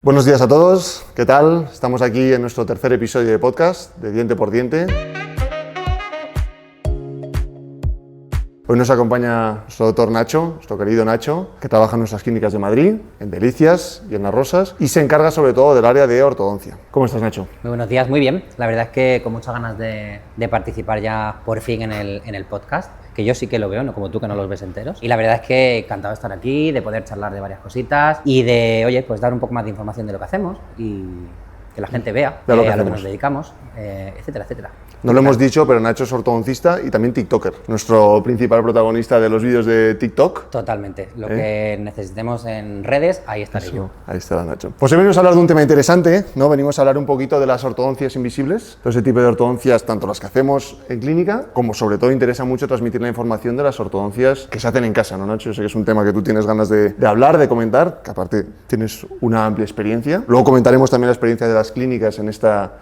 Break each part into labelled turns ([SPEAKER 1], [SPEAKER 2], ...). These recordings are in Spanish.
[SPEAKER 1] Buenos días a todos, ¿qué tal? Estamos aquí en nuestro tercer episodio de podcast de Diente por Diente. Hoy nos acompaña nuestro doctor Nacho, nuestro querido Nacho, que trabaja en nuestras clínicas de Madrid, en Delicias y en Las Rosas, y se encarga sobre todo del área de ortodoncia. ¿Cómo estás, Nacho?
[SPEAKER 2] Muy buenos días, muy bien. La verdad es que con muchas ganas de participar ya por fin en el podcast, que yo sí que lo veo, no como tú que no los ves enteros. Y la verdad es que encantado de estar aquí, de poder charlar de varias cositas y de, oye, pues dar un poco más de información de lo que hacemos y que la gente vea
[SPEAKER 1] a lo
[SPEAKER 2] que nos dedicamos, etcétera, etcétera.
[SPEAKER 1] No lo hemos dicho, pero Nacho es ortodoncista y también tiktoker, nuestro principal protagonista de los vídeos de TikTok.
[SPEAKER 2] Totalmente. Lo que necesitemos en redes, ahí estaré yo.
[SPEAKER 1] Ahí estará Nacho. Pues hoy venimos a hablar de un tema interesante, ¿no? Venimos a hablar un poquito de las ortodoncias invisibles, todo ese tipo de ortodoncias, tanto las que hacemos en clínica, como sobre todo interesa mucho transmitir la información de las ortodoncias que se hacen en casa, ¿no, Nacho? Yo sé que es un tema que tú tienes ganas de hablar, de comentar, que aparte tienes una amplia experiencia. Luego comentaremos también la experiencia de las clínicas en esta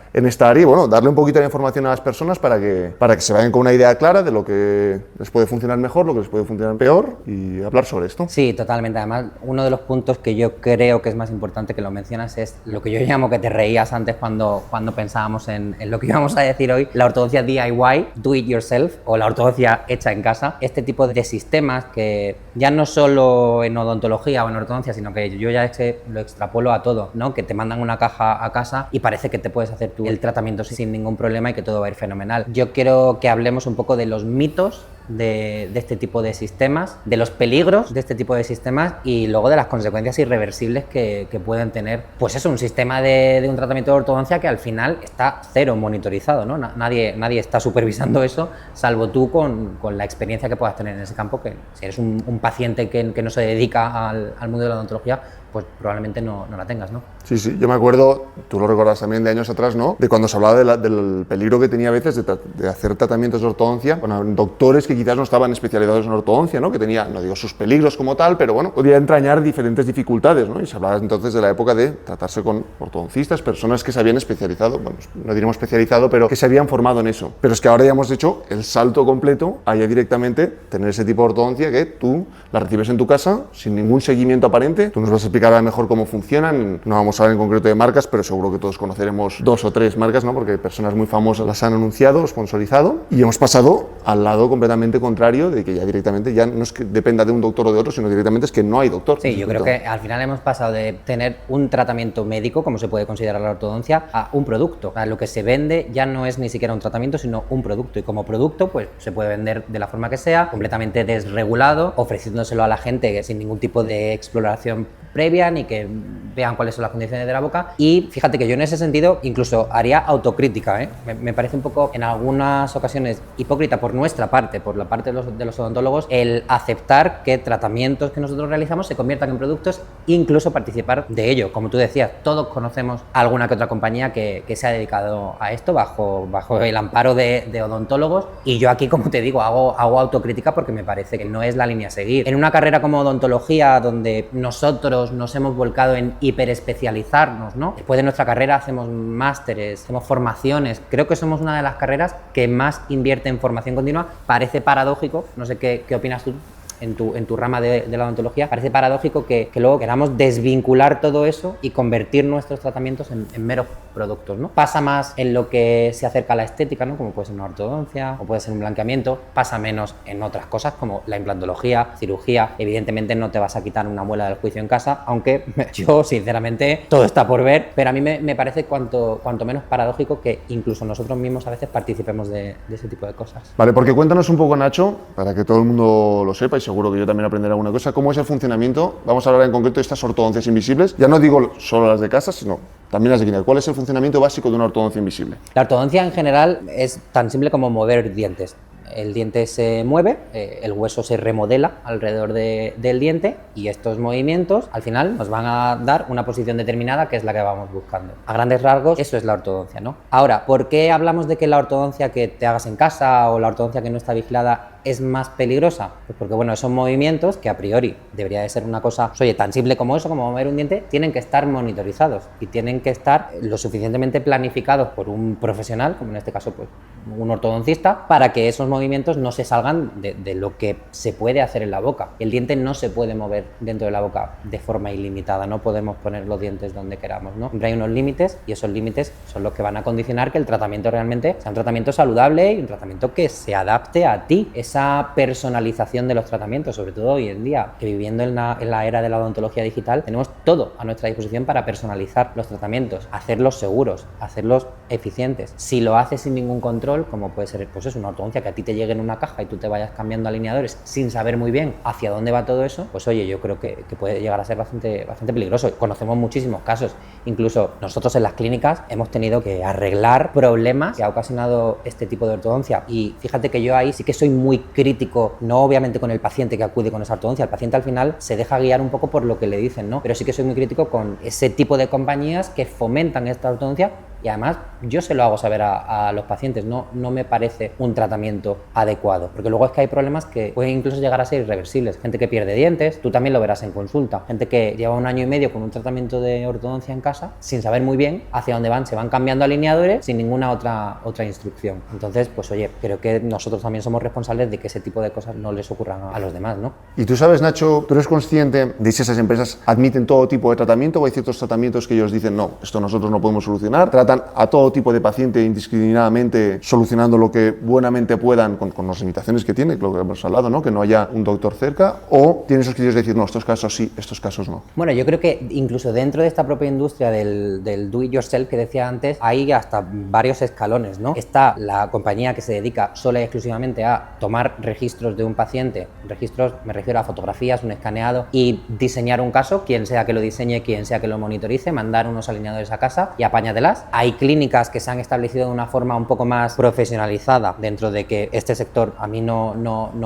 [SPEAKER 1] área y, bueno, darle un poquito de información a las personas para que se vayan con una idea clara de lo que les puede funcionar mejor, lo que les puede funcionar peor y hablar sobre esto.
[SPEAKER 2] Sí, totalmente. Además, uno de los puntos que yo creo que es más importante que lo mencionas es lo que yo llamo que te reías antes cuando pensábamos en lo que íbamos a decir hoy, la ortodoncia DIY, do it yourself, o la ortodoncia hecha en casa. Este tipo de sistemas que ya no solo en odontología o en ortodoncia, sino que yo ya lo extrapolo a todo, ¿no? Que te mandan una caja a casa y parece que te puedes hacer tú el tratamiento sin ningún problema y que todo va a ir fenomenal. Yo quiero que hablemos un poco de los mitos de este tipo de sistemas, de los peligros de este tipo de sistemas y luego de las consecuencias irreversibles que pueden tener, pues eso, un sistema de un tratamiento de ortodoncia que al final está cero monitorizado, ¿no? Nadie está supervisando eso, salvo tú con la experiencia que puedas tener en ese campo, que si eres un paciente que no se dedica al mundo de la odontología, pues probablemente no la tengas, ¿no?
[SPEAKER 1] Sí, yo me acuerdo, tú lo recuerdas también de años atrás, ¿no? De cuando se hablaba del peligro que tenía a veces de hacer tratamientos de ortodoncia con doctores que quizás no estaban especializados en ortodoncia, ¿no? Que tenía, no digo sus peligros como tal, pero bueno, podía entrañar diferentes dificultades, ¿no? Y se hablaba entonces de la época de tratarse con ortodoncistas, personas que se habían especializado, bueno, no diremos especializado, pero que se habían formado en eso. Pero es que ahora ya hemos hecho el salto completo a ya directamente tener ese tipo de ortodoncia que tú la recibes en tu casa sin ningún seguimiento aparente. Tú nos vas a explicar a lo mejor cómo funcionan, no vamos a hablar en concreto de marcas, pero seguro que todos conoceremos 2 o 3 marcas, ¿no? Porque personas muy famosas las han anunciado, sponsorizado, y hemos pasado al lado completamente contrario de que ya directamente ya no es que dependa de un doctor o de otro, sino directamente es que no hay doctor.
[SPEAKER 2] Sí, yo creo que al final hemos pasado de tener un tratamiento médico, como se puede considerar la ortodoncia, a un producto. O sea, lo que se vende ya no es ni siquiera un tratamiento, sino un producto, y como producto pues se puede vender de la forma que sea, completamente desregulado, ofreciéndoselo a la gente sin ningún tipo de exploración previa ni que vean cuáles son las condiciones de la boca. Y fíjate que yo en ese sentido incluso haría autocrítica, ¿eh? Me parece un poco en algunas ocasiones hipócrita por nuestra parte, por la parte de los odontólogos, el aceptar que tratamientos que nosotros realizamos se conviertan en productos e incluso participar de ello. Como tú decías, todos conocemos alguna que otra compañía que se ha dedicado a esto bajo el amparo de odontólogos, y yo aquí, como te digo, hago autocrítica porque me parece que no es la línea a seguir. En una carrera como odontología, donde nosotros nos hemos volcado en hiperespecializarnos, ¿no? Después de nuestra carrera hacemos másteres, hacemos formaciones. Creo que somos una de las carreras que más invierte en formación continua. Parece paradójico, no sé qué opinas tú en tu rama de la odontología, parece paradójico que luego queramos desvincular todo eso y convertir nuestros tratamientos en meros productos, ¿no? Pasa más en lo que se acerca a la estética, ¿no? Como puede ser una ortodoncia o puede ser un blanqueamiento. Pasa menos en otras cosas como la implantología, cirugía. Evidentemente no te vas a quitar una muela del juicio en casa, aunque yo sinceramente todo está por ver, pero a mí me parece cuanto menos paradójico que incluso nosotros mismos a veces participemos de ese tipo de cosas.
[SPEAKER 1] Vale, porque cuéntanos un poco, Nacho, para que todo el mundo lo sepa y seguro que yo también aprenderé alguna cosa, cómo es el funcionamiento. Vamos a hablar en concreto de estas ortodoncias invisibles. Ya no digo solo las de casa, sino también las de clínica. ¿Cuál es el funcionamiento básico de una ortodoncia invisible?
[SPEAKER 2] La ortodoncia en general es tan simple como mover dientes. El diente se mueve, el hueso se remodela alrededor del diente, y estos movimientos al final nos van a dar una posición determinada que es la que vamos buscando. A grandes rasgos, eso es la ortodoncia, ¿no? Ahora, ¿por qué hablamos de que la ortodoncia que te hagas en casa o la ortodoncia que no está vigilada es más peligrosa? Pues porque, bueno, esos movimientos, que a priori debería de ser una cosa, oye, tan simple como eso, como mover un diente, tienen que estar monitorizados y tienen que estar lo suficientemente planificados por un profesional, como en este caso, pues, un ortodoncista, para que esos movimientos no se salgan de lo que se puede hacer en la boca. El diente no se puede mover dentro de la boca de forma ilimitada, no podemos poner los dientes donde queramos, ¿no? Siempre hay unos límites y esos límites son los que van a condicionar que el tratamiento realmente sea un tratamiento saludable y un tratamiento que se adapte a ti. Esa personalización de los tratamientos, sobre todo hoy en día, que viviendo en la era de la odontología digital, tenemos todo a nuestra disposición para personalizar los tratamientos, hacerlos seguros, hacerlos eficientes. Si lo haces sin ningún control, como puede ser, pues es una ortodoncia, que a ti te llegue en una caja y tú te vayas cambiando alineadores sin saber muy bien hacia dónde va todo eso, pues oye, yo creo que puede llegar a ser bastante peligroso. Conocemos muchísimos casos, incluso nosotros en las clínicas hemos tenido que arreglar problemas que ha ocasionado este tipo de ortodoncia, y fíjate que yo ahí sí que soy muy crítico, no obviamente con el paciente que acude con esa ortodoncia, el paciente al final se deja guiar un poco por lo que le dicen, ¿no? Pero sí que soy muy crítico con ese tipo de compañías que fomentan esta ortodoncia. Y además yo se lo hago saber a los pacientes, no me parece un tratamiento adecuado, porque luego es que hay problemas que pueden incluso llegar a ser irreversibles. Gente que pierde dientes, tú también lo verás en consulta, gente que lleva 1 año y medio con un tratamiento de ortodoncia en casa sin saber muy bien hacia dónde van, se van cambiando alineadores sin ninguna otra instrucción. Entonces, pues oye, creo que nosotros también somos responsables de que ese tipo de cosas no les ocurran a los demás, ¿no?
[SPEAKER 1] Y tú sabes, Nacho, ¿tú eres consciente de si esas empresas admiten todo tipo de tratamiento o hay ciertos tratamientos que ellos dicen, no, esto nosotros no podemos solucionar? Tratan a todo tipo de paciente indiscriminadamente, solucionando lo que buenamente puedan con las limitaciones que tiene, lo que hemos hablado, ¿no? Que no haya un doctor cerca, o tienen esos criterios de decir, no, estos casos sí, estos casos no.
[SPEAKER 2] Bueno, yo creo que incluso dentro de esta propia industria del do it yourself que decía antes, hay hasta varios escalones, ¿no? Está la compañía que se dedica sola y exclusivamente a tomar registros de un paciente, registros, me refiero a fotografías, un escaneado, y diseñar un caso, quien sea que lo diseñe, quien sea que lo monitorice, mandar unos alineadores a casa y apáñatelas. Hay clínicas que se han establecido de una forma un poco más profesionalizada, dentro de que este sector a mí no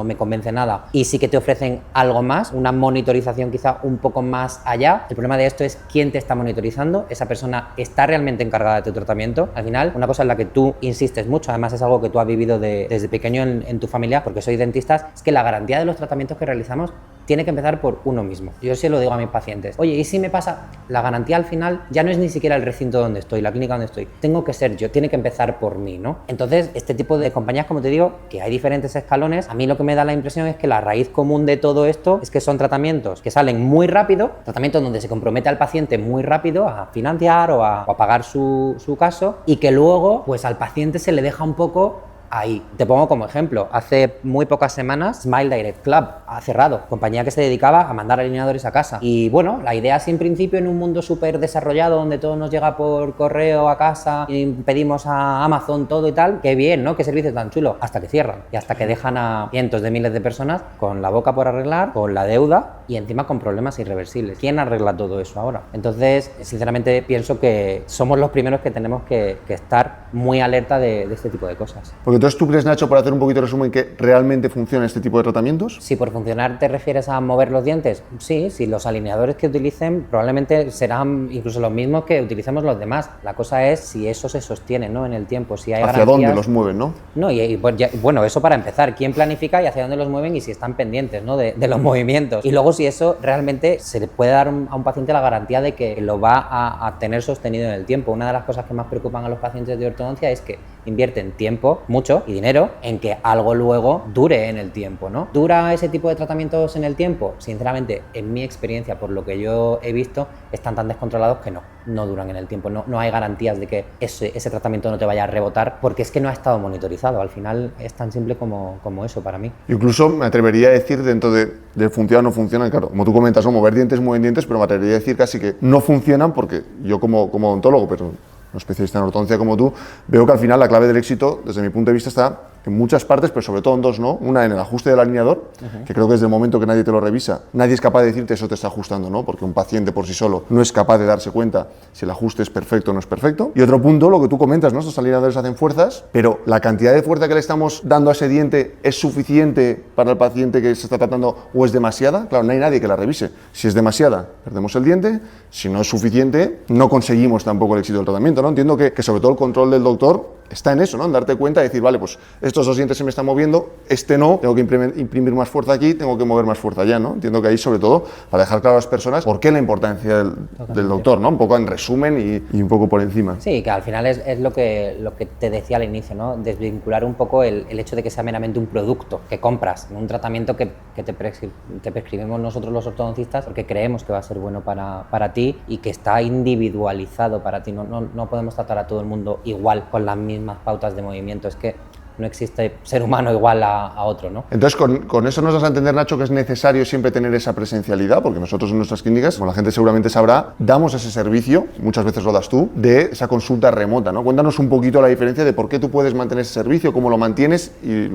[SPEAKER 2] me convence nada, y sí que te ofrecen algo más, una monitorización quizá un poco más allá. El problema de esto es quién te está monitorizando, esa persona está realmente encargada de tu tratamiento. Al final, una cosa en la que tú insistes mucho, además es algo que tú has vivido desde pequeño en tu familia, porque sois dentistas, es que la garantía de los tratamientos que realizamos tiene que empezar por uno mismo. Yo sí lo digo a mis pacientes, oye, ¿y si me pasa? La garantía al final ya no es ni siquiera el recinto donde estoy, la clínica donde estoy, tengo que ser yo, tiene que empezar por mí, ¿no? Entonces, este tipo de compañías, como te digo, que hay diferentes escalones, a mí lo que me da la impresión es que la raíz común de todo esto es que son tratamientos que salen muy rápido, tratamientos donde se compromete al paciente muy rápido a financiar o a pagar su caso, y que luego, pues al paciente se le deja un poco ahí. Te pongo como ejemplo, hace muy pocas semanas Smile Direct Club ha cerrado, compañía que se dedicaba a mandar alineadores a casa. Y bueno, la idea así en principio, en un mundo súper desarrollado donde todo nos llega por correo a casa y pedimos a Amazon todo y tal, qué bien, ¿no? Qué servicio tan chulo, hasta que cierran y hasta que dejan a cientos de miles de personas con la boca por arreglar, con la deuda y encima con problemas irreversibles. ¿Quién arregla todo eso ahora? Entonces, sinceramente pienso que somos los primeros que tenemos que estar muy alerta de este tipo de cosas.
[SPEAKER 1] Porque entonces, ¿tú crees, Nacho, por hacer un poquito de resumen, que realmente funciona este tipo de tratamientos?
[SPEAKER 2] Si por funcionar te refieres a mover los dientes, sí, si los alineadores que utilicen probablemente serán incluso los mismos que utilicemos los demás. La cosa es si eso se sostiene, ¿no? En el tiempo, si hay
[SPEAKER 1] ¿Hacia dónde los mueven, no?
[SPEAKER 2] No, bueno, eso para empezar, quién planifica y hacia dónde los mueven y si están pendientes, ¿no? de los movimientos. Y luego si eso realmente se le puede dar a un paciente la garantía de que lo va a tener sostenido en el tiempo. Una de las cosas que más preocupan a los pacientes de ortodoncia es que invierten tiempo, mucho, y dinero en que algo luego dure en el tiempo, ¿no? ¿Dura ese tipo de tratamientos en el tiempo? Sinceramente, en mi experiencia, por lo que yo he visto, están tan descontrolados que no duran en el tiempo. No hay garantías de que ese tratamiento no te vaya a rebotar, porque es que no ha estado monitorizado. Al final es tan simple como eso para mí.
[SPEAKER 1] Incluso me atrevería a decir, dentro de funciona o no funciona, claro, como tú comentas, no mover dientes, mueven dientes, pero me atrevería a decir casi que no funcionan, porque yo como odontólogo, pero un especialista en ortodoncia como tú, veo que al final la clave del éxito, desde mi punto de vista, está en muchas partes, pero sobre todo en dos, ¿no? Una, en el ajuste del alineador, que creo que desde el momento que nadie te lo revisa, nadie es capaz de decirte eso te está ajustando, ¿no? Porque un paciente por sí solo no es capaz de darse cuenta si el ajuste es perfecto o no es perfecto. Y otro punto, lo que tú comentas, ¿no? Estos alineadores hacen fuerzas, pero la cantidad de fuerza que le estamos dando a ese diente es suficiente para el paciente que se está tratando o es demasiada. Claro, no hay nadie que la revise. Si es demasiada, perdemos el diente. Si no es suficiente, no conseguimos tampoco el éxito del tratamiento, ¿no? Entiendo que sobre todo el control del doctor está en eso, ¿no? En darte cuenta y decir, vale, pues estos 2 dientes se me están moviendo, este no, tengo que imprimir más fuerza aquí, tengo que mover más fuerza allá, ¿no? Entiendo que ahí, sobre todo, para dejar claro a las personas por qué la importancia del doctor, ¿no? Un poco en resumen y un poco por encima.
[SPEAKER 2] Sí, que al final es lo que te decía al inicio, ¿no? Desvincular un poco el hecho de que sea meramente un producto que compras, un tratamiento que te prescribimos nosotros los ortodoncistas porque creemos que va a ser bueno para ti y que está individualizado para ti. No podemos tratar a todo el mundo igual con las mismas pautas de movimiento. Es que no existe ser humano igual a otro, ¿no?
[SPEAKER 1] Entonces, con eso nos das a entender, Nacho, que es necesario siempre tener esa presencialidad, porque nosotros en nuestras clínicas, como la gente seguramente sabrá, damos ese servicio, muchas veces lo das tú, de esa consulta remota, ¿no? Cuéntanos un poquito la diferencia de por qué tú puedes mantener ese servicio, cómo lo mantienes y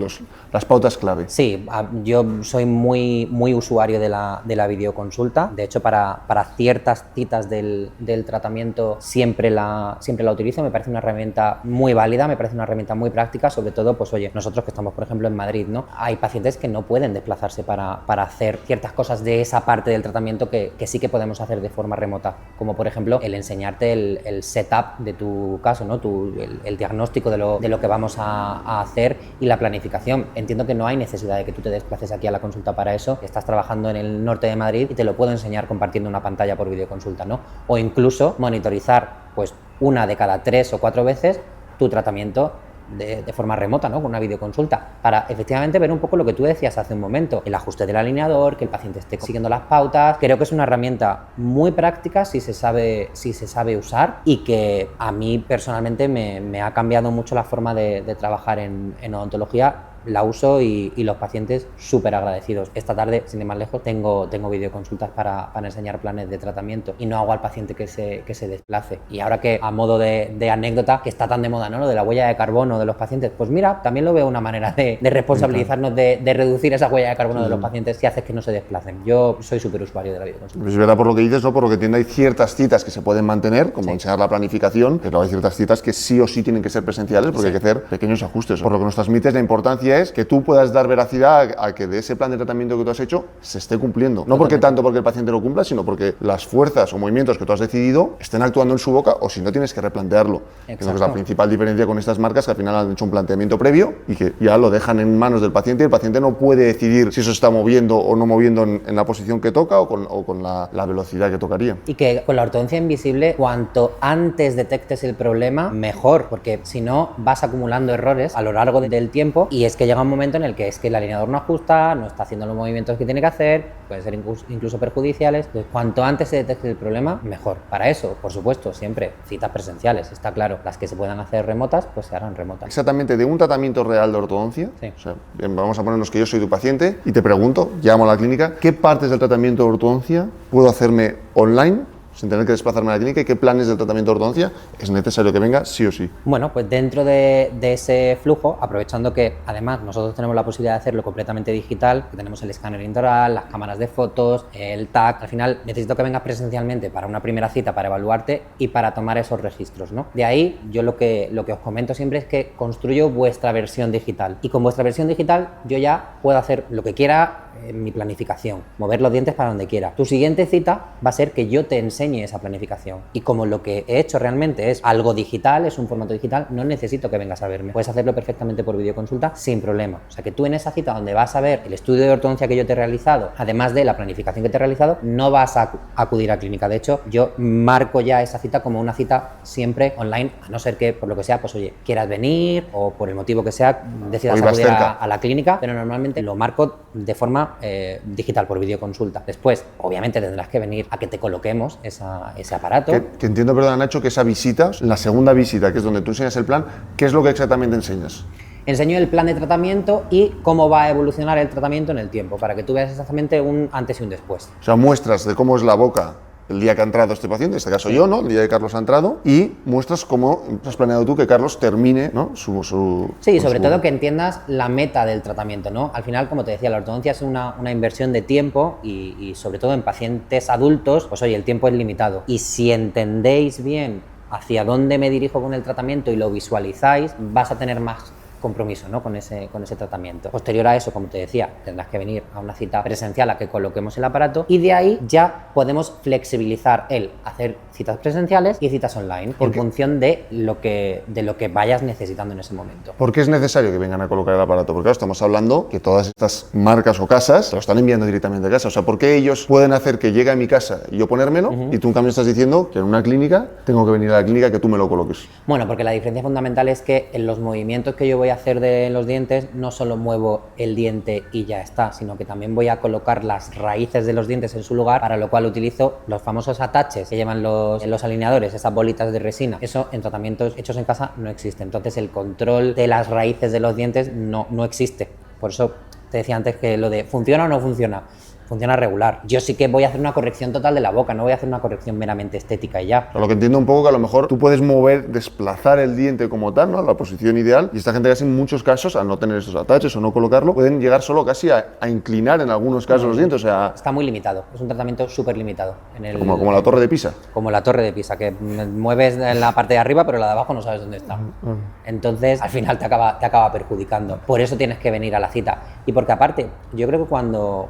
[SPEAKER 1] las pautas clave.
[SPEAKER 2] Sí, yo soy muy usuario de la videoconsulta. De hecho, para ciertas citas del tratamiento siempre la utilizo. Me parece una herramienta muy válida, me parece una herramienta muy práctica, sobre todo pues oye, nosotros que estamos por ejemplo en Madrid, ¿no? Hay pacientes que no pueden desplazarse para hacer ciertas cosas de esa parte del tratamiento que sí que podemos hacer de forma remota, como por ejemplo el enseñarte el setup de tu caso, ¿no? El diagnóstico de lo que vamos a hacer y la planificación. Entiendo que no hay necesidad de que tú te desplaces aquí a la consulta para eso, estás trabajando en el norte de Madrid y te lo puedo enseñar compartiendo una pantalla por videoconsulta, ¿no? O incluso monitorizar pues 1 de cada 3 o 4 veces tu tratamiento de forma remota, ¿no? Con una videoconsulta, para efectivamente ver un poco lo que tú decías hace un momento, el ajuste del alineador, que el paciente esté siguiendo las pautas. Creo que es una herramienta muy práctica si se sabe usar y que a mí personalmente me ha cambiado mucho la forma de trabajar en odontología. La uso y los pacientes súper agradecidos. Esta tarde, sin ir más lejos, tengo videoconsultas para enseñar planes de tratamiento y no hago al paciente que se desplace. Y ahora que, a modo de anécdota, que está tan de moda, ¿no? Lo de la huella de carbono de los pacientes, pues mira, también lo veo una manera de responsabilizarnos, de reducir esa huella de carbono de los pacientes si haces que no se desplacen. Yo soy súper usuario de la videoconsulta.
[SPEAKER 1] Pues es verdad por lo que dices, ¿no? Por lo que entiendo, hay ciertas citas que se pueden mantener, como enseñar la planificación, pero hay ciertas citas que sí o sí tienen que ser presenciales porque hay que hacer pequeños ajustes. Por lo que nos transmites, la importancia es que tú puedas dar veracidad a que de ese plan de tratamiento que tú has hecho se esté cumpliendo. No porque el paciente lo cumpla, sino porque las fuerzas o movimientos que tú has decidido estén actuando en su boca, o si no tienes que replantearlo. Creo que es la principal diferencia con estas marcas, que al final han hecho un planteamiento previo y que ya lo dejan en manos del paciente, y el paciente no puede decidir si eso se está moviendo o no moviendo en la posición que toca o con la velocidad que tocaría.
[SPEAKER 2] Y que con la ortodoncia invisible, cuanto antes detectes el problema, mejor, porque si no vas acumulando errores a lo largo del tiempo y es que llega un momento en el que es que el alineador no ajusta, no está haciendo los movimientos que tiene que hacer, pueden ser incluso perjudiciales. Entonces, cuanto antes se detecte el problema, mejor. Para eso, por supuesto, siempre citas presenciales, está claro. Las que se puedan hacer remotas, pues se harán remotas.
[SPEAKER 1] Exactamente, de un tratamiento real de ortodoncia,
[SPEAKER 2] sí.
[SPEAKER 1] O sea, bien, vamos a ponernos que yo soy tu paciente y te pregunto, llamo a la clínica, ¿qué partes del tratamiento de ortodoncia puedo hacerme online sin tener que desplazarme a la clínica, y qué planes del tratamiento de ortodoncia es necesario que venga sí o sí?
[SPEAKER 2] Bueno, pues dentro de ese flujo, aprovechando que además nosotros tenemos la posibilidad de hacerlo completamente digital, que tenemos el escáner intraoral, las cámaras de fotos, el TAC, al final necesito que vengas presencialmente para una primera cita, para evaluarte y para tomar esos registros, ¿no? De ahí yo lo que os comento siempre es que construyo vuestra versión digital, y con vuestra versión digital yo ya puedo hacer lo que quiera en mi planificación, mover los dientes para donde quiera. Tu siguiente cita va a ser que yo te enseñe esa planificación, y como lo que he hecho realmente es algo digital, es un formato digital, no necesito que vengas a verme, puedes hacerlo perfectamente por videoconsulta sin problema. O sea que tú en esa cita donde vas a ver el estudio de ortodoncia que yo te he realizado, además de la planificación que te he realizado, no vas a acudir a clínica. De hecho, yo marco ya esa cita como una cita siempre online, a no ser que por lo que sea, pues oye, quieras venir o por el motivo que sea decidas acudir a la clínica, pero normalmente lo marco de forma digital por videoconsulta. Después, obviamente, tendrás que venir a que te coloquemos ese aparato.
[SPEAKER 1] Que entiendo, perdona, Nacho, que esa visita, la segunda visita, que es donde tú enseñas el plan, ¿qué es lo que exactamente enseñas?
[SPEAKER 2] Enseño el plan de tratamiento y cómo va a evolucionar el tratamiento en el tiempo, para que tú veas exactamente un antes y un después.
[SPEAKER 1] O sea, muestras de cómo es la boca el día que ha entrado este paciente, en este caso yo, ¿no? El día que Carlos ha entrado, y muestras cómo has planeado tú que Carlos termine, ¿no?
[SPEAKER 2] Sí, sobre todo que entiendas la meta del tratamiento, ¿no? Al final, como te decía, la ortodoncia es una inversión de tiempo y sobre todo en pacientes adultos, pues oye, el tiempo es limitado. Y si entendéis bien hacia dónde me dirijo con el tratamiento y lo visualizáis, vas a tener más compromiso, ¿no? con ese tratamiento. Posterior a eso, como te decía, tendrás que venir a una cita presencial a que coloquemos el aparato y de ahí ya podemos flexibilizar el hacer citas presenciales y citas online en función de lo que vayas necesitando en ese momento.
[SPEAKER 1] ¿Por qué es necesario que vengan a colocar el aparato? Porque claro, estamos hablando que todas estas marcas o casas lo están enviando directamente a casa. O sea, ¿por qué ellos pueden hacer que llegue a mi casa y yo ponérmelo y tú en cambio estás diciendo que en una clínica tengo que venir a la clínica que tú me lo coloques?
[SPEAKER 2] Bueno, porque la diferencia fundamental es que en los movimientos que yo voy a hacer de los dientes no solo muevo el diente y ya está, sino que también voy a colocar las raíces de los dientes en su lugar, para lo cual utilizo los famosos attaches que llevan los alineadores, esas bolitas de resina. Eso en tratamientos hechos en casa no existe. Entonces el control de las raíces de los dientes no existe. Por eso te decía antes que lo de ¿funciona o no funciona? Funciona regular. Yo sí que voy a hacer una corrección total de la boca, no voy a hacer una corrección meramente estética y ya.
[SPEAKER 1] Pero lo que entiendo un poco que a lo mejor tú puedes desplazar el diente como tal, ¿no? A la posición ideal, y esta gente casi en muchos casos, al no tener estos ataches o no colocarlo, pueden llegar solo casi a inclinar en algunos casos los dientes, o sea...
[SPEAKER 2] Está muy limitado, es un tratamiento súper limitado.
[SPEAKER 1] Como la Torre de Pisa.
[SPEAKER 2] Como la Torre de Pisa, que mueves en la parte de arriba, pero la de abajo no sabes dónde está. Entonces, al final te acaba perjudicando. Por eso tienes que venir a la cita. Y porque aparte, yo creo que cuando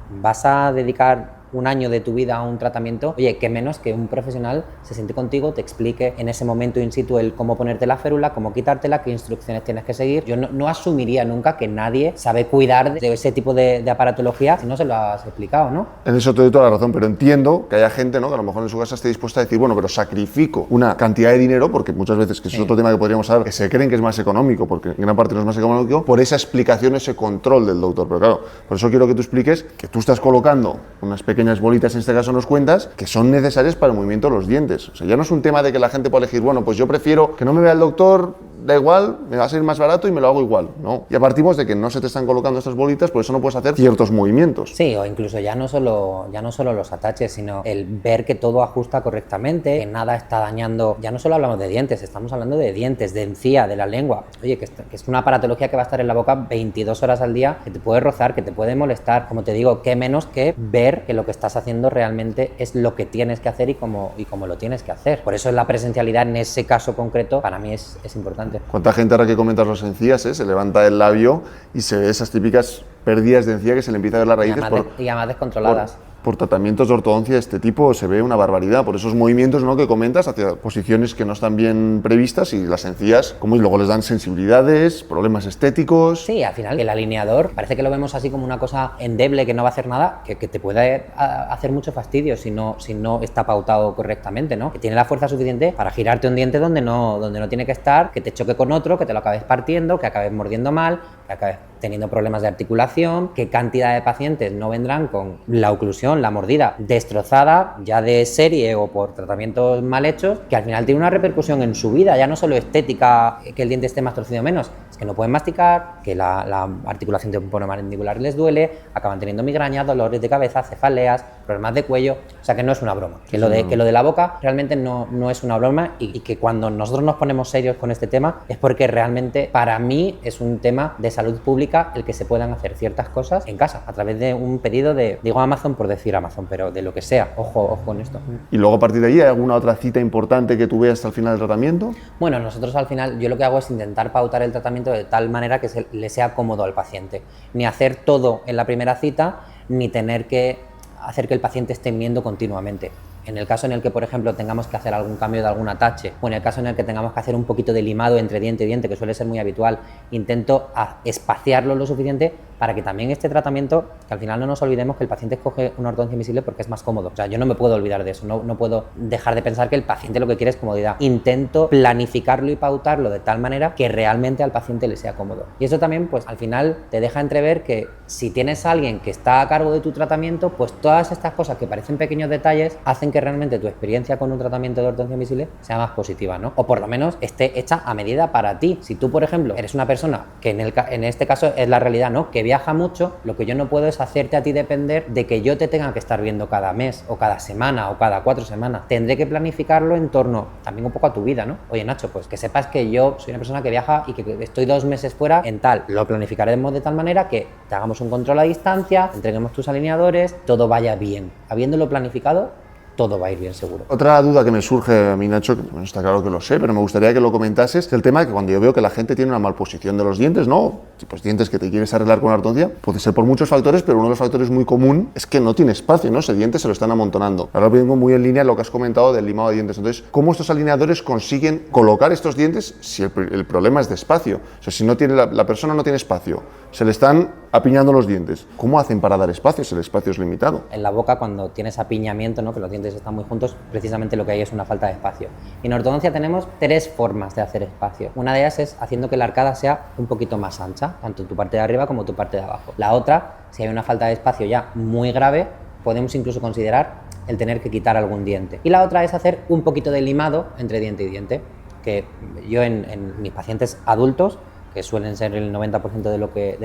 [SPEAKER 2] vas a dedicar un año de tu vida a un tratamiento, oye, qué menos que un profesional se siente contigo, te explique en ese momento in situ el cómo ponerte la férula, cómo quitártela, qué instrucciones tienes que seguir. Yo no asumiría nunca que nadie sabe cuidar de ese tipo de aparatología si no se lo has explicado, ¿no?
[SPEAKER 1] En eso te doy toda la razón, pero entiendo que haya gente, ¿no?, que a lo mejor en su casa esté dispuesta a decir, bueno, pero sacrifico una cantidad de dinero, porque muchas veces, que es otro tema que podríamos hablar, que se creen que es más económico, porque en gran parte no es más económico, por esa explicación, ese control del doctor. Pero claro, por eso quiero que tú expliques que tú estás colocando unas pequeñas bolitas, en este caso nos cuentas, que son necesarias para el movimiento de los dientes. O sea, ya no es un tema de que la gente pueda elegir, bueno, pues yo prefiero que no me vea el doctor, da igual, me va a salir más barato y me lo hago igual. No. Ya partimos de que no se te están colocando estas bolitas, por eso no puedes hacer ciertos movimientos.
[SPEAKER 2] Sí, o incluso ya no solo los ataches, sino el ver que todo ajusta correctamente, que nada está dañando. Ya no solo hablamos de dientes, estamos hablando de dientes, de encía, de la lengua. Oye, que es una aparatología que va a estar en la boca 22 horas al día, que te puede rozar, que te puede molestar. Como te digo, qué menos que ver que lo que estás haciendo realmente es lo que tienes que hacer y cómo lo tienes que hacer. Por eso la presencialidad en ese caso concreto para mí es importante.
[SPEAKER 1] ¿Cuánta gente, ahora que comentas las encías, se levanta el labio y se ve esas típicas pérdidas de encía que se le empieza a ver las raíces?
[SPEAKER 2] Y además descontroladas.
[SPEAKER 1] Por tratamientos de ortodoncia de este tipo se ve una barbaridad, por esos movimientos, ¿no?, que comentas hacia posiciones que no están bien previstas, y las encías, como y luego les dan sensibilidades, problemas estéticos.
[SPEAKER 2] Sí, al final el alineador parece que lo vemos así como una cosa endeble que no va a hacer nada, que te puede hacer mucho fastidio si no está pautado correctamente, ¿no? Que tiene la fuerza suficiente para girarte un diente donde no tiene que estar, que te choque con otro, que te lo acabes partiendo, que acabes mordiendo mal, que acabes teniendo problemas de articulación. ¿Qué cantidad de pacientes no vendrán con la oclusión, la mordida destrozada ya de serie o por tratamientos mal hechos, que al final tiene una repercusión en su vida, ya no solo estética, que el diente esté más torcido o menos, es que no pueden masticar, que la articulación temporomandibular les duele, acaban teniendo migrañas, dolores de cabeza, cefaleas, problemas de cuello. O sea, que no es una broma, que lo de la boca realmente no es una broma, y que cuando nosotros nos ponemos serios con este tema es porque realmente para mí es un tema de salud pública el que se puedan hacer ciertas cosas en casa a través de un pedido digo Amazon por decir Amazon, pero de lo que sea. Ojo con esto.
[SPEAKER 1] Y luego, a partir de ahí, ¿hay alguna otra cita importante que tú veas hasta el final del tratamiento?
[SPEAKER 2] Bueno, nosotros al final, yo lo que hago es intentar pautar el tratamiento de tal manera que le sea cómodo al paciente. Ni hacer todo en la primera cita, ni tener que hacer que el paciente esté viendo continuamente. En el caso en el que, por ejemplo, tengamos que hacer algún cambio de algún atache, o en el caso en el que tengamos que hacer un poquito de limado entre diente y diente, que suele ser muy habitual, intento espaciarlo lo suficiente para que también este tratamiento, que al final no nos olvidemos que el paciente escoge una ortodoncia invisible porque es más cómodo. O sea, yo no me puedo olvidar de eso, no puedo dejar de pensar que el paciente lo que quiere es comodidad. Intento planificarlo y pautarlo de tal manera que realmente al paciente le sea cómodo. Y eso también, pues al final te deja entrever que si tienes a alguien que está a cargo de tu tratamiento, pues todas estas cosas que parecen pequeños detalles hacen que realmente tu experiencia con un tratamiento de ortodoncia invisible sea más positiva, ¿no? O por lo menos esté hecha a medida para ti. Si tú, por ejemplo, eres una persona que en este caso es la realidad, ¿no?, que viaja mucho, lo que yo no puedo es hacerte a ti depender de que yo te tenga que estar viendo cada mes o cada semana o cada 4 semanas. Tendré que planificarlo en torno también un poco a tu vida, ¿no? Oye, Nacho, pues que sepas que yo soy una persona que viaja y que estoy 2 meses fuera en tal. Lo planificaremos de tal manera que te hagamos un control a distancia, entreguemos tus alineadores, todo vaya bien. Habiéndolo planificado, todo va a ir bien seguro.
[SPEAKER 1] Otra duda que me surge a mí, Nacho, que bueno, está claro que lo sé, pero me gustaría que lo comentases, es el tema de que cuando yo veo que la gente tiene una malposición de los dientes, ¿no? Pues dientes que te quieres arreglar con la ortodoncia, puede ser por muchos factores, pero uno de los factores muy común es que no tiene espacio, ¿no? Ese diente se lo están amontonando. Ahora vengo muy en línea lo que has comentado del limado de dientes. Entonces, ¿cómo estos alineadores consiguen colocar estos dientes si el problema es de espacio? O sea, si no tiene la persona no tiene espacio, se le están apiñando los dientes. ¿Cómo hacen para dar espacio si el espacio es limitado?
[SPEAKER 2] En la boca, cuando tienes apiñamiento, ¿no? Que los dientes están muy juntos, precisamente lo que hay es una falta de espacio. Y en ortodoncia tenemos 3 formas de hacer espacio. Una de ellas es haciendo que la arcada sea un poquito más ancha, tanto tu parte de arriba como tu parte de abajo. La otra, si hay una falta de espacio ya muy grave, podemos incluso considerar el tener que quitar algún diente. Y la otra es hacer un poquito de limado entre diente y diente, que yo en mis pacientes adultos, que suelen ser el 90% de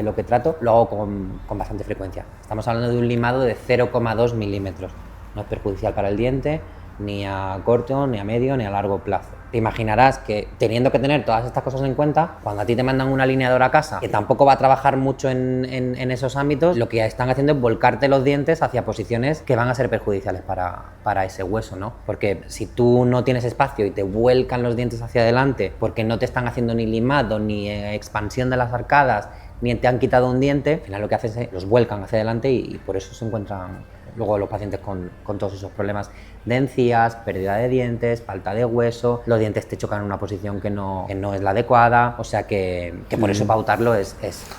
[SPEAKER 2] lo que trato, lo hago con bastante frecuencia. Estamos hablando de un limado de 0,2 milímetros. No es perjudicial para el diente, ni a corto, ni a medio, ni a largo plazo. Te imaginarás que teniendo que tener todas estas cosas en cuenta, cuando a ti te mandan un alineador a casa, que tampoco va a trabajar mucho en esos ámbitos, lo que están haciendo es volcarte los dientes hacia posiciones que van a ser perjudiciales para ese hueso, ¿no? Porque si tú no tienes espacio y te vuelcan los dientes hacia adelante porque no te están haciendo ni limado, ni expansión de las arcadas, ni te han quitado un diente, al final lo que hacen es los vuelcan hacia adelante y por eso se encuentran luego los pacientes con todos esos problemas de encías, pérdida de dientes, falta de hueso, los dientes te chocan en una posición que no es la adecuada, o sea que por eso pautarlo es...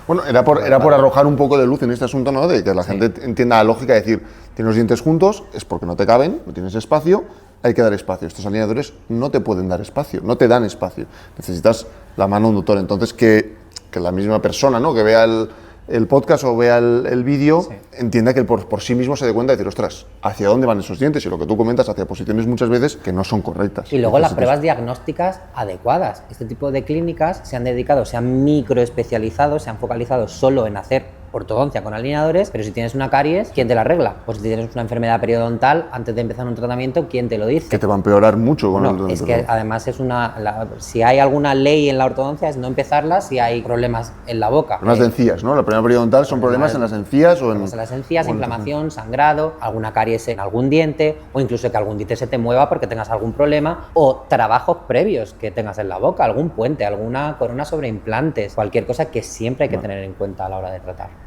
[SPEAKER 1] Bueno, era por arrojar un poco de luz en este asunto, ¿no? De que la gente entienda la lógica de decir, tienes los dientes juntos, es porque no te caben, no tienes espacio, hay que dar espacio. Estos alineadores no te pueden dar espacio, no te dan espacio. Necesitas la mano de un doctor. Entonces, que la misma persona, ¿no? Que vea el podcast o vea el vídeo, entienda que por sí mismo se dé cuenta de decir, ostras, ¿hacia dónde van esos dientes? Y lo que tú comentas, hacia posiciones muchas veces que no son correctas.
[SPEAKER 2] Y luego las pruebas diagnósticas adecuadas. Este tipo de clínicas se han dedicado, se han microespecializado, se han focalizado solo en hacer ortodoncia con alineadores, pero si tienes una caries, ¿quién te la arregla? Pues si tienes una enfermedad periodontal, antes de empezar un tratamiento, ¿quién te lo dice?
[SPEAKER 1] Que te va a empeorar mucho con
[SPEAKER 2] no, es que además es si hay alguna ley en la ortodoncia es no empezarla si hay problemas en la boca.
[SPEAKER 1] Problemas de encías, ¿no? La primera periodontal son problemas en las encías o en
[SPEAKER 2] las encías, inflamación, sangrado, alguna caries en algún diente o incluso que algún diente se te mueva porque tengas algún problema o trabajos previos que tengas en la boca, algún puente, alguna corona sobre implantes, cualquier cosa que siempre hay que tener en cuenta a la hora de tratar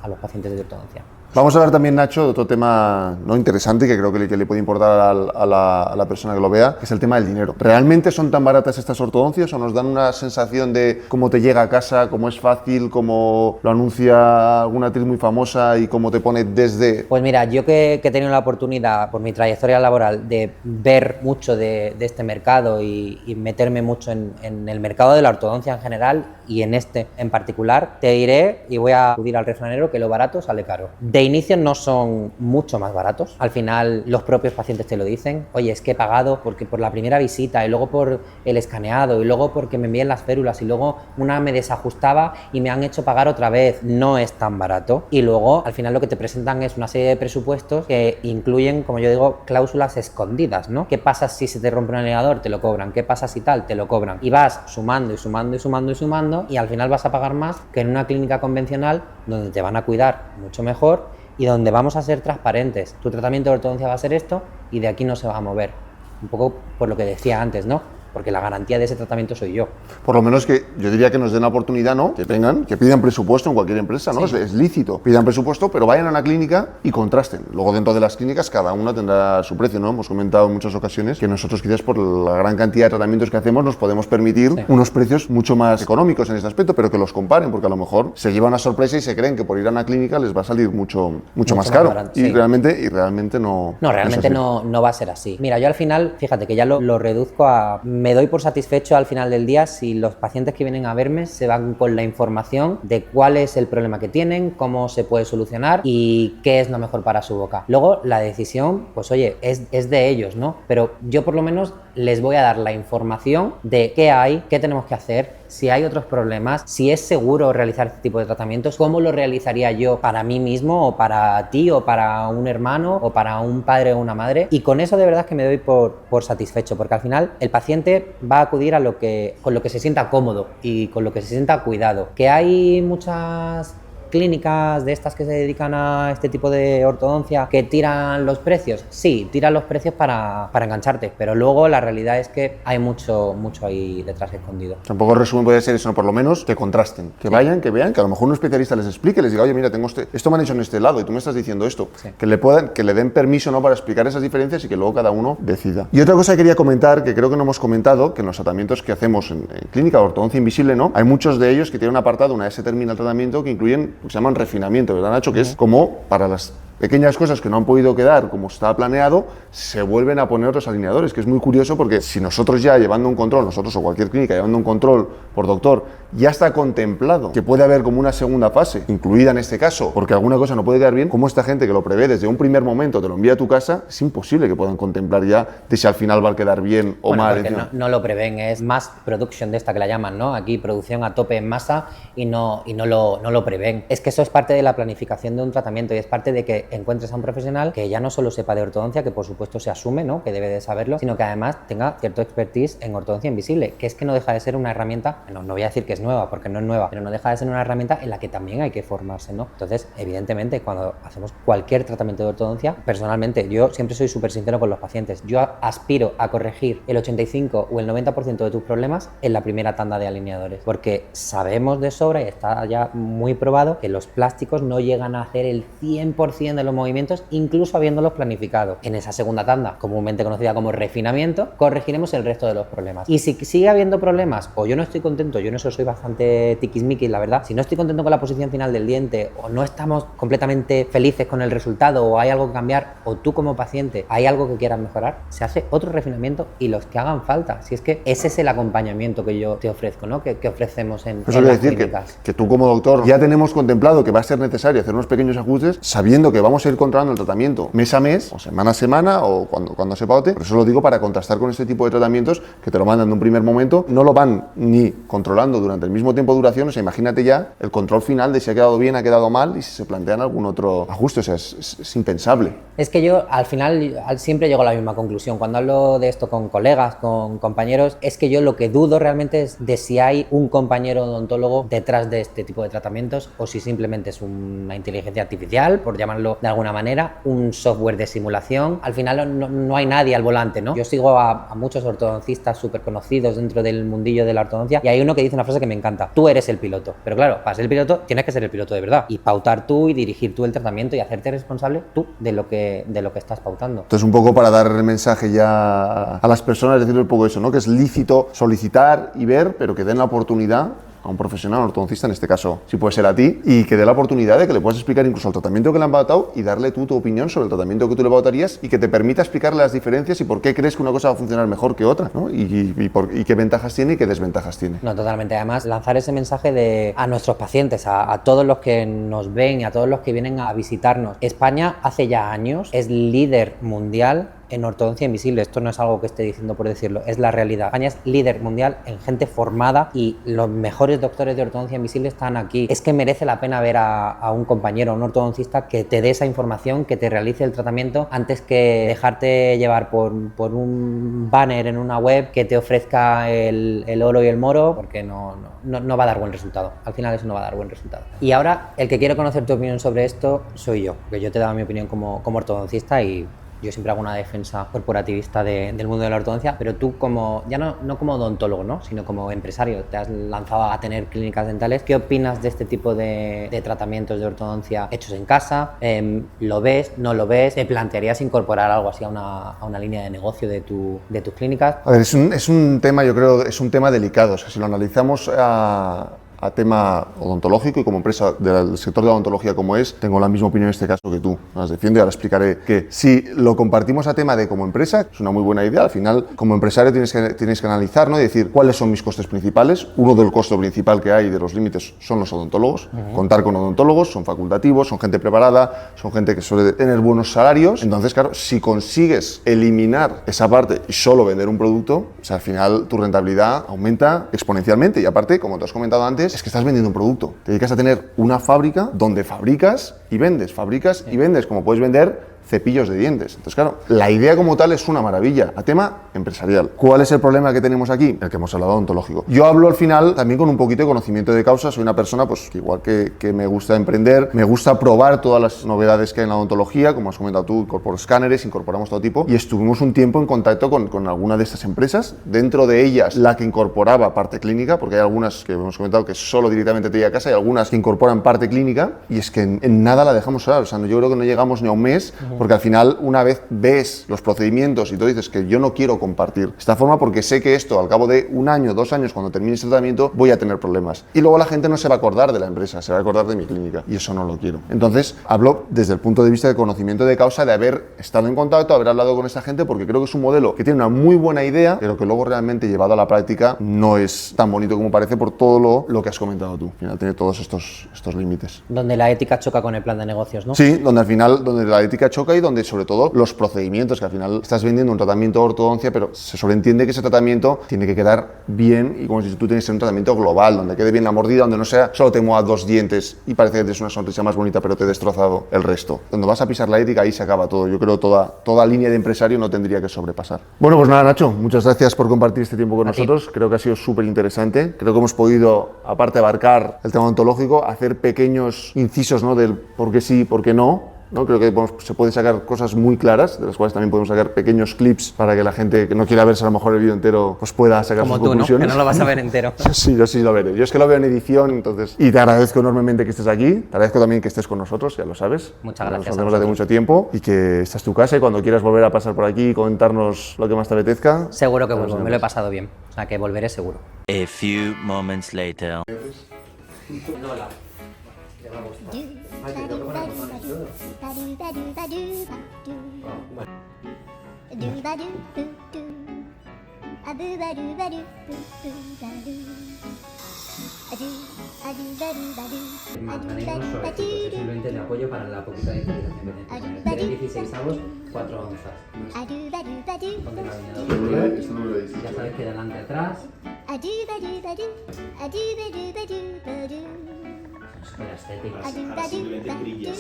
[SPEAKER 2] a los pacientes de ortodoncia.
[SPEAKER 1] Vamos a ver también, Nacho, otro tema no interesante que creo que le puede importar a la persona que lo vea, que es el tema del dinero. ¿Realmente son tan baratas estas ortodoncias o nos dan una sensación de cómo te llega a casa, cómo es fácil, cómo lo anuncia alguna actriz muy famosa y cómo te pone desde...?
[SPEAKER 2] Pues mira, yo que he tenido la oportunidad, por mi trayectoria laboral, de ver mucho de este mercado y meterme mucho en el mercado de la ortodoncia en general y en este en particular, te diré, y voy a acudir al refranero, que lo barato sale caro. De inicio no son mucho más baratos. Al final los propios pacientes te lo dicen. Oye, es que he pagado porque por la primera visita y luego por el escaneado y luego porque me envían las férulas y luego una me desajustaba y me han hecho pagar otra vez. No es tan barato. Y luego al final lo que te presentan es una serie de presupuestos que incluyen, como yo digo, cláusulas escondidas, ¿no? ¿Qué pasa si se te rompe un alineador? Te lo cobran. ¿Qué pasa si tal? Te lo cobran. Y vas sumando y sumando y sumando y sumando y al final vas a pagar más que en una clínica convencional donde te van a cuidar mucho mejor y donde vamos a ser transparentes. Tu tratamiento de ortodoncia va a ser esto y de aquí no se va a mover. Un poco por lo que decía antes, ¿no? Porque la garantía de ese tratamiento soy yo.
[SPEAKER 1] Por lo menos que yo diría que nos den la oportunidad, ¿no? Que vengan, que pidan presupuesto en cualquier empresa, ¿no? Sí. Es lícito. Pidan presupuesto, pero vayan a una clínica y contrasten. Luego dentro de las clínicas cada una tendrá su precio, ¿no? Hemos comentado en muchas ocasiones que nosotros quizás por la gran cantidad de tratamientos que hacemos nos podemos permitir unos precios mucho más económicos en este aspecto, pero que los comparen, porque a lo mejor se lleva una sorpresa y se creen que por ir a una clínica les va a salir mucho más caro. Barato, y realmente no.
[SPEAKER 2] No, realmente no va a ser así. Mira, yo al final, fíjate que ya lo reduzco a... Me doy por satisfecho al final del día si los pacientes que vienen a verme se van con la información de cuál es el problema que tienen, cómo se puede solucionar y qué es lo mejor para su boca. Luego la decisión, pues oye, es de ellos, ¿no? Pero yo por lo menos les voy a dar la información de qué hay, qué tenemos que hacer, si hay otros problemas, si es seguro realizar este tipo de tratamientos, cómo lo realizaría yo para mí mismo o para ti o para un hermano o para un padre o una madre. Y con eso de verdad que me doy por satisfecho, porque al final el paciente va a acudir con lo que se sienta cómodo y con lo que se sienta cuidado. Que hay muchas clínicas de estas que se dedican a este tipo de ortodoncia que tiran los precios, sí, tiran los precios para engancharte, pero luego la realidad es que hay mucho ahí detrás escondido.
[SPEAKER 1] Tampoco el resumen puede ser eso, no, por lo menos que contrasten, que vayan, que vean, que a lo mejor un especialista les explique, les diga, oye, mira, tengo esto me han hecho en este lado y tú me estás diciendo esto, que le den permiso, ¿no?, para explicar esas diferencias y que luego cada uno decida. Y otra cosa que quería comentar, que creo que no hemos comentado, que en los tratamientos que hacemos en clínica de ortodoncia invisible, ¿no?, hay muchos de ellos que tienen un apartado, una vez se termina el tratamiento, que incluyen lo que se llaman refinamiento, ¿verdad, Nacho? Que es como para las pequeñas cosas que no han podido quedar como estaba planeado, se vuelven a poner los alineadores, que es muy curioso porque si nosotros ya llevando un control, nosotros o cualquier clínica llevando un control por doctor, ya está contemplado que puede haber como una segunda fase, incluida en este caso, porque alguna cosa no puede quedar bien, como esta gente que lo prevé desde un primer momento, te lo envía a tu casa, es imposible que puedan contemplar ya de si al final va a quedar bien o mal.
[SPEAKER 2] Porque no lo prevén, es mass production de esta que la llaman, ¿no? Aquí producción a tope en masa y no lo prevén. Es que eso es parte de la planificación de un tratamiento y es parte de que encuentres a un profesional que ya no solo sepa de ortodoncia, que por supuesto se asume, ¿no?, que debe de saberlo, sino que además tenga cierto expertise en ortodoncia invisible, que es que no deja de ser una herramienta, no voy a decir que es nueva, porque no es nueva, pero no deja de ser una herramienta en la que también hay que formarse, ¿no? Entonces, evidentemente, cuando hacemos cualquier tratamiento de ortodoncia, personalmente, yo siempre soy súper sincero con los pacientes, yo aspiro a corregir el 85 o el 90% de tus problemas en la primera tanda de alineadores, porque sabemos de sobra y está ya muy probado que los plásticos no llegan a hacer el 100% de los movimientos, incluso habiéndolos planificado. En esa segunda tanda, comúnmente conocida como refinamiento, corregiremos el resto de los problemas. Y si sigue habiendo problemas, o yo no estoy contento, yo en eso soy bastante tiquismiquis, la verdad, si no estoy contento con la posición final del diente, o no estamos completamente felices con el resultado, o hay algo que cambiar, o tú como paciente hay algo que quieras mejorar, se hace otro refinamiento y los que hagan falta. Si es que ese es el acompañamiento que yo te ofrezco, ¿no?, que ofrecemos en las clínicas.
[SPEAKER 1] Que tú como doctor ya tenemos contemplado que va a ser necesario hacer unos pequeños ajustes, sabiendo que vamos a ir controlando el tratamiento mes a mes, o semana a semana, o cuando se paute. Por eso lo digo, para contrastar con este tipo de tratamientos que te lo mandan de un primer momento, no lo van ni controlando durante el mismo tiempo de duración. O sea, imagínate ya el control final de si ha quedado bien, ha quedado mal y si se plantean algún otro ajuste. O sea, es impensable.
[SPEAKER 2] Es que yo al final siempre llego a la misma conclusión. Cuando hablo de esto con colegas, con compañeros, es que yo lo que dudo realmente es de si hay un compañero odontólogo detrás de este tipo de tratamientos o si simplemente es una inteligencia artificial, por llamarlo de alguna manera, un software de simulación. Al final no hay nadie al volante, ¿no? Yo sigo a muchos ortodoncistas súper conocidos dentro del mundillo de la ortodoncia y hay uno que dice una frase que me encanta: tú eres el piloto. Pero claro, para ser el piloto tienes que ser el piloto de verdad y pautar tú y dirigir tú el tratamiento y hacerte responsable tú de lo que estás pautando.
[SPEAKER 1] Entonces, un poco para dar el mensaje ya a las personas, decirles un poco eso, ¿no?, que es lícito solicitar y ver, pero que den la oportunidad a un profesional, un ortodoncista, en este caso, si puede ser a ti, y que dé la oportunidad de que le puedas explicar incluso el tratamiento que le han pautado y darle tú tu opinión sobre el tratamiento que tú le pautarías y que te permita explicarle las diferencias y por qué crees que una cosa va a funcionar mejor que otra, ¿no? Y qué ventajas tiene y qué desventajas tiene.
[SPEAKER 2] No, totalmente. Además, lanzar ese mensaje a nuestros pacientes, a todos los que nos ven y a todos los que vienen a visitarnos. España hace ya años es líder mundial en ortodoncia invisible. Esto no es algo que esté diciendo por decirlo, es la realidad. España es líder mundial en gente formada y los mejores doctores de ortodoncia invisible están aquí. Es que merece la pena ver a un compañero, a un ortodoncista que te dé esa información, que te realice el tratamiento antes que dejarte llevar por un banner en una web que te ofrezca el oro y el moro, porque no va a dar buen resultado. Al final eso no va a dar buen resultado. Y ahora, el que quiere conocer tu opinión sobre esto soy yo, porque yo te he dado mi opinión como ortodoncista y yo siempre hago una defensa corporativista del mundo de la ortodoncia, pero tú ya no como odontólogo, ¿no?, sino como empresario, te has lanzado a tener clínicas dentales. ¿Qué opinas de este tipo de tratamientos de ortodoncia hechos en casa? ¿Lo ves? ¿No lo ves? ¿Te plantearías incorporar algo así a una línea de negocio de tus clínicas?
[SPEAKER 1] A ver, es un tema, yo creo, es un tema delicado. O sea, si lo analizamos a tema odontológico y como empresa del sector de la odontología como es, tengo la misma opinión en este caso que tú. Las defiendo y ahora explicaré que si lo compartimos a tema de como empresa, es una muy buena idea. Al final, como empresario tienes que analizar, ¿no?, y decir cuáles son mis costes principales. Uno del costo principal que hay de los límites son los odontólogos. Contar con odontólogos, son facultativos, son gente preparada, son gente que suele tener buenos salarios. Entonces, claro, si consigues eliminar esa parte y solo vender un producto, o sea, al final tu rentabilidad aumenta exponencialmente. Y aparte, como te has comentado antes, es que estás vendiendo un producto. Te dedicas a tener una fábrica donde fabricas y vendes, como puedes vender cepillos de dientes. Entonces, claro, la idea como tal es una maravilla. A tema empresarial. ¿Cuál es el problema que tenemos aquí? El que hemos hablado ontológico. Yo hablo al final también con un poquito de conocimiento de causa. Soy una persona, pues, igual que me gusta emprender, me gusta probar todas las novedades que hay en la odontología. Como has comentado tú, incorporo escáneres, incorporamos todo tipo. Y estuvimos un tiempo en contacto con alguna de estas empresas. Dentro de ellas, la que incorporaba parte clínica, porque hay algunas que hemos comentado que solo directamente te llega a casa, y algunas que incorporan parte clínica, y es que en nada la dejamos sola. O sea, yo creo que no llegamos ni a un mes, porque al final, una vez ves los procedimientos y tú dices que yo no quiero compartir esta forma porque sé que esto, al cabo de 1 año, 2 años, cuando termine este tratamiento, voy a tener problemas. Y luego la gente no se va a acordar de la empresa, se va a acordar de mi clínica, y eso no lo quiero. Entonces, hablo desde el punto de vista de conocimiento de causa, de haber estado en contacto, haber hablado con esa gente, porque creo que es un modelo que tiene una muy buena idea, pero que luego realmente llevado a la práctica no es tan bonito como parece por todo lo que has comentado tú. Al final tiene todos estos límites.
[SPEAKER 2] Donde la ética choca con el plan de negocios, ¿no?
[SPEAKER 1] Sí, donde al final, donde la ética choca y donde sobre todo los procedimientos, que al final estás vendiendo un tratamiento de ortodoncia, pero se sobreentiende que ese tratamiento tiene que quedar bien, y como si tú tienes un tratamiento global, donde quede bien la mordida, donde no sea solo te muevas 2 dientes y parece que tienes una sonrisa más bonita, pero te he destrozado el resto. Donde vas a pisar la ética, ahí se acaba todo. Yo creo que toda línea de empresario no tendría que sobrepasar. Bueno, pues nada, Nacho, muchas gracias por compartir este tiempo con nosotros. Creo que ha sido súper interesante. Creo que hemos podido, aparte de abarcar el tema ontológico, hacer pequeños incisos, ¿no?, del por qué sí, por qué no. ¿No? Creo que se pueden sacar cosas muy claras, de las cuales también podemos sacar pequeños clips para que la gente que no quiera verse a lo mejor el vídeo entero pues pueda sacar
[SPEAKER 2] como
[SPEAKER 1] sus
[SPEAKER 2] tú,
[SPEAKER 1] conclusiones.
[SPEAKER 2] ¿no? Que no lo vas a ver entero.
[SPEAKER 1] Sí, yo sí lo veré. Yo es que lo veo en edición, entonces. Y te agradezco enormemente que estés aquí. Te agradezco también que estés con nosotros, ya lo sabes.
[SPEAKER 2] Muchas gracias.
[SPEAKER 1] Nos conocemos hace mucho tiempo y que esta es tu casa, y cuando quieras volver a pasar por aquí y contarnos lo que más te apetezca.
[SPEAKER 2] Seguro que vuelvo, me lo he pasado bien. O sea, que volveré seguro.
[SPEAKER 3] A few moments later.
[SPEAKER 2] Simplemente de apoyo para la poquita diferenciación que tienes. 16avos, 4 onzas. Ponte la alineador. Ya sabes que delante, atrás. Súper estéticas.
[SPEAKER 4] Ahora simplemente brillas.